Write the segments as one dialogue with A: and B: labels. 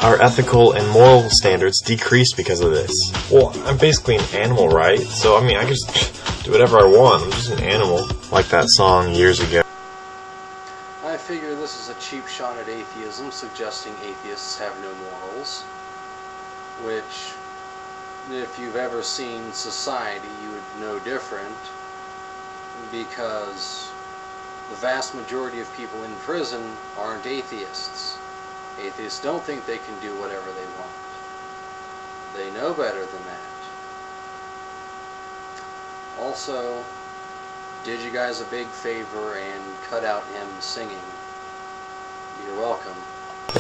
A: Our ethical and moral standards decrease because of this. Well, I'm basically an animal, right? So, I can just do whatever I want. I'm just an animal. Like that song years ago.
B: I figure this is a cheap shot at atheism, suggesting atheists have no morals, which, if you've ever seen Society, you would know different, because the vast majority of people in prison aren't atheists. Atheists don't think they can do whatever they want. They know better than that. Also, did you guys a big favor and cut out him singing. You're welcome.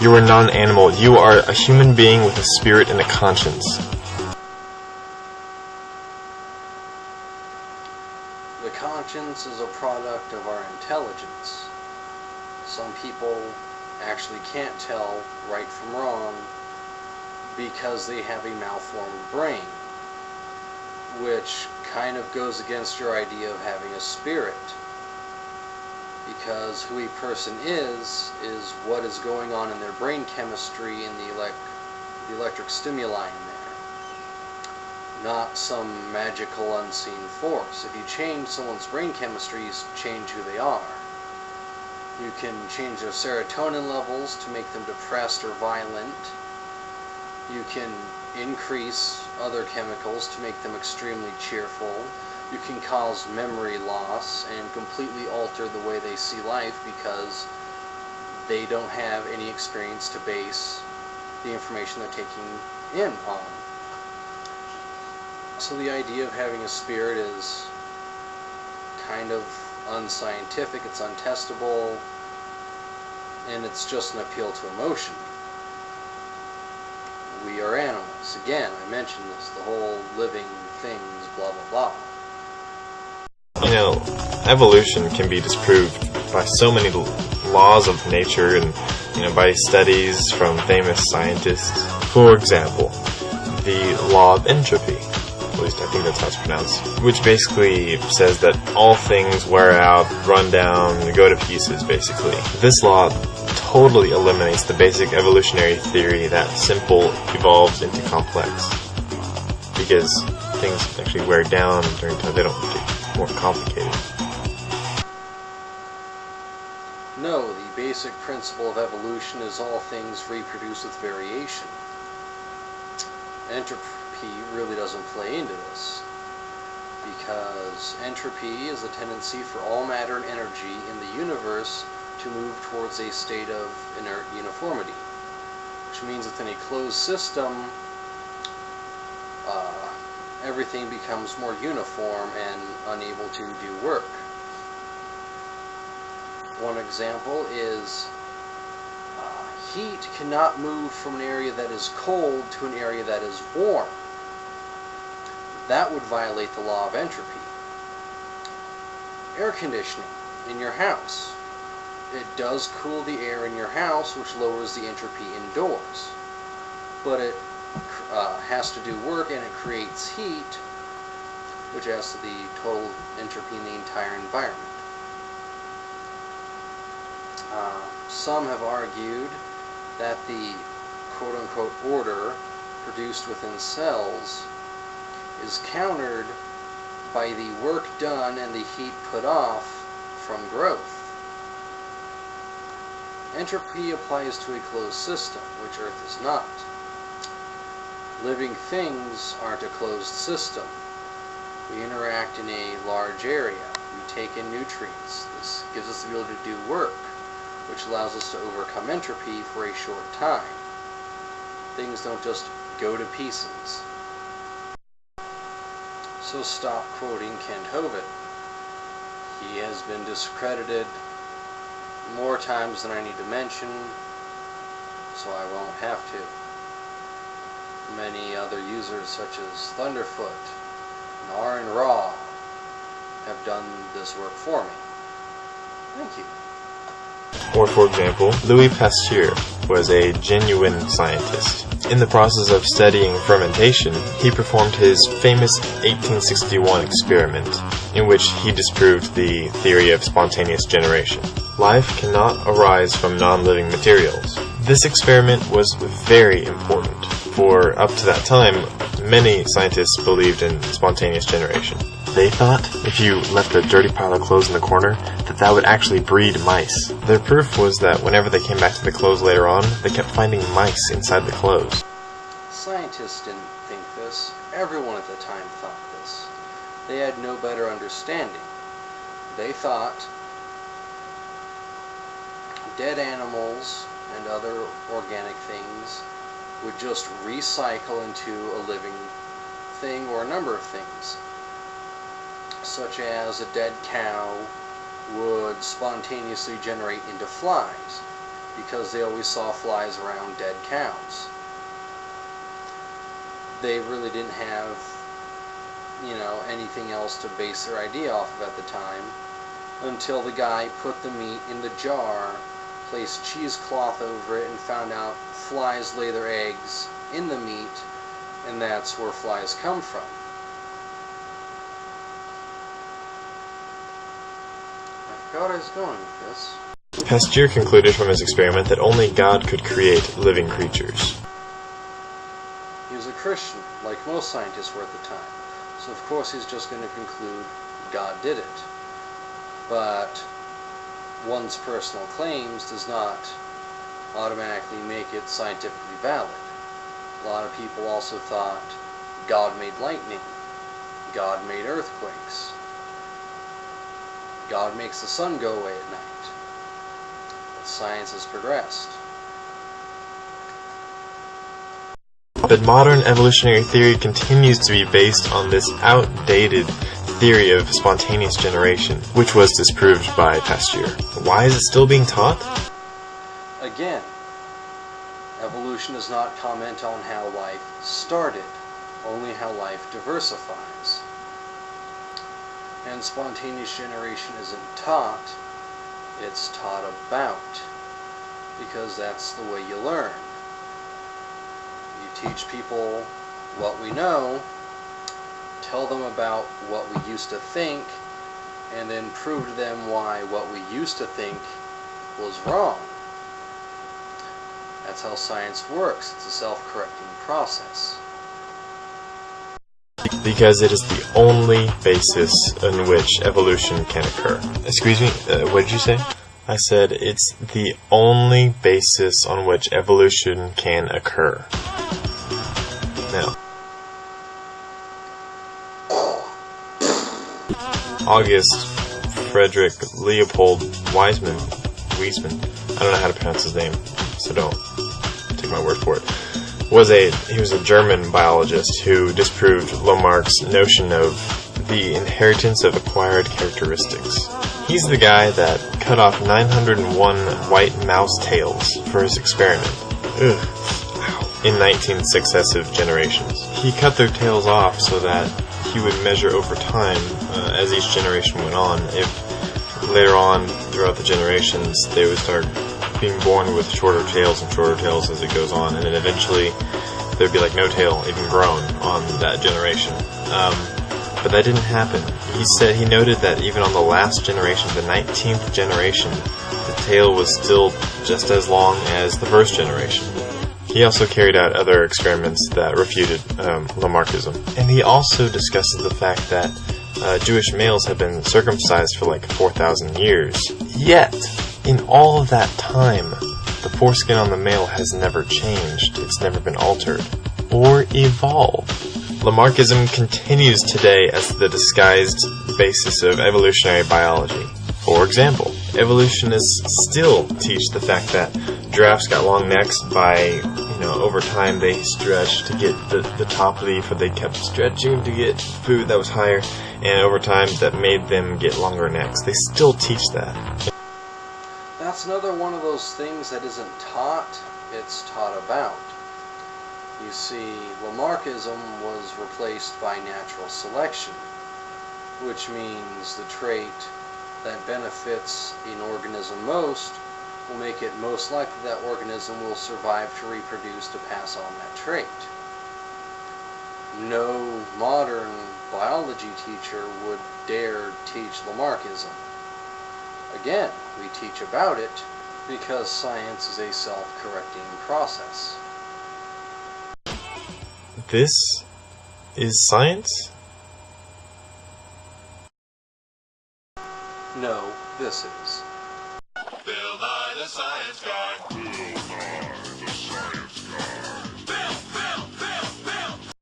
A: You are not an animal. You are a human being with a spirit and a conscience.
B: The conscience is a product of our intelligence. Some people actually can't tell right from wrong because they have a malformed brain, which kind of goes against your idea of having a spirit, because who a person is what is going on in their brain chemistry and the electric stimuli in there, not some magical unseen force. If you change someone's brain chemistry, you change who they are. You can change their serotonin levels to make them depressed or violent. You can increase other chemicals to make them extremely cheerful. You can cause memory loss and completely alter the way they see life because they don't have any experience to base the information they're taking in on. So the idea of having a spirit is kind of unscientific, it's untestable, and it's just an appeal to emotion. We are animals. Again, I mentioned this, the whole living things, blah blah blah.
A: Evolution can be disproved by so many laws of nature and, by studies from famous scientists. For example, the law of entropy. At least I think that's how it's pronounced, which basically says that all things wear out, run down, go to pieces, basically. This law totally eliminates the basic evolutionary theory that simple evolves into complex, because things actually wear down during time, they don't get more complicated.
B: No, the basic principle of evolution is all things reproduce with variation. Entropy really doesn't play into this, because entropy is a tendency for all matter and energy in the universe to move towards a state of inert uniformity, which means within a closed system, everything becomes more uniform and unable to do work. One example is heat cannot move from an area that is cold to an area that is warm. That would violate the law of entropy. Air conditioning in your house. It does cool the air in your house, which lowers the entropy indoors. But it has to do work, and it creates heat, which adds to the total entropy in the entire environment. Some have argued that the quote-unquote order produced within cells is countered by the work done and the heat put off from growth. Entropy applies to a closed system, which Earth is not. Living things aren't a closed system. We interact in a large area. We take in nutrients. This gives us the ability to do work, which allows us to overcome entropy for a short time. Things don't just go to pieces. So stop quoting Kent Hovind. He has been discredited more times than I need to mention, so I won't have to. Many other users such as Thunderfoot and Aaron Ra have done this work for me. Thank you.
A: Or, for example, Louis Pasteur was a genuine scientist. In the process of studying fermentation, he performed his famous 1861 experiment, in which he disproved the theory of spontaneous generation. Life cannot arise from non-living materials. This experiment was very important, for up to that time, many scientists believed in spontaneous generation. They thought if you left a dirty pile of clothes in the corner, that would actually breed mice. Their proof was that whenever they came back to the clothes later on, they kept finding mice inside the clothes.
B: Scientists didn't think this. Everyone at the time thought this. They had no better understanding. They thought dead animals and other organic things would just recycle into a living thing or a number of things, such as a dead cow would spontaneously generate into flies because they always saw flies around dead cows. They really didn't have, anything else to base their idea off of at the time, until the guy put the meat in the jar, placed cheesecloth over it, and found out flies lay their eggs in the meat, and that's where flies come from. I forgot I was going with this.
A: Pasteur concluded from his experiment that only God could create living creatures.
B: He was a Christian, like most scientists were at the time, so of course he's just going to conclude God did it. But one's personal claims does not automatically make it scientifically valid. A lot of people also thought God made lightning, God made earthquakes, God makes the sun go away at night. But science has progressed.
A: But modern evolutionary theory continues to be based on this outdated theory of spontaneous generation, which was disproved by Pasteur. Why is it still being taught?
B: Again, evolution does not comment on how life started, only how life diversifies. And spontaneous generation isn't taught, it's taught about, because that's the way you learn. You teach people what we know, tell them about what we used to think, and then prove to them why what we used to think was wrong. That's how science works. It's a self-correcting process.
A: Because it is the only basis on which evolution can occur. Excuse me, what did you say? I said it's the only basis on which evolution can occur. Now, August Frederick Leopold Wiesmann, I don't know how to pronounce his name, so don't take my word for it, he was a German biologist who disproved Lamarck's notion of the inheritance of acquired characteristics. He's the guy that cut off 901 white mouse tails for his experiment. In 19 successive generations. He cut their tails off so that he would measure over time, as each generation went on, if later on throughout the generations they would start being born with shorter tails and shorter tails as it goes on, and then eventually there'd be like no tail even grown on that generation. But that didn't happen. He noted that even on the last generation, the 19th generation, the tail was still just as long as the first generation. He also carried out other experiments that refuted Lamarckism. And he also discusses the fact that Jewish males have been circumcised for like 4,000 years. Yet, in all of that time, the foreskin on the male has never changed. It's never been altered or evolved. Lamarckism continues today as the disguised basis of evolutionary biology. For example, evolutionists still teach the fact that giraffes got long necks by, over time they stretched to get the top leaf, or they kept stretching to get food that was higher, and over time that made them get longer necks. They still teach that.
B: That's another one of those things that isn't taught, it's taught about. You see, Lamarckism was replaced by natural selection, which means the trait that benefits an organism most will make it most likely that organism will survive to reproduce to pass on that trait. No modern biology teacher would dare teach Lamarckism. Again, we teach about it, Because science is a self-correcting process.
A: This is science?
B: No, this is.
C: Bill Nye the Science Guy.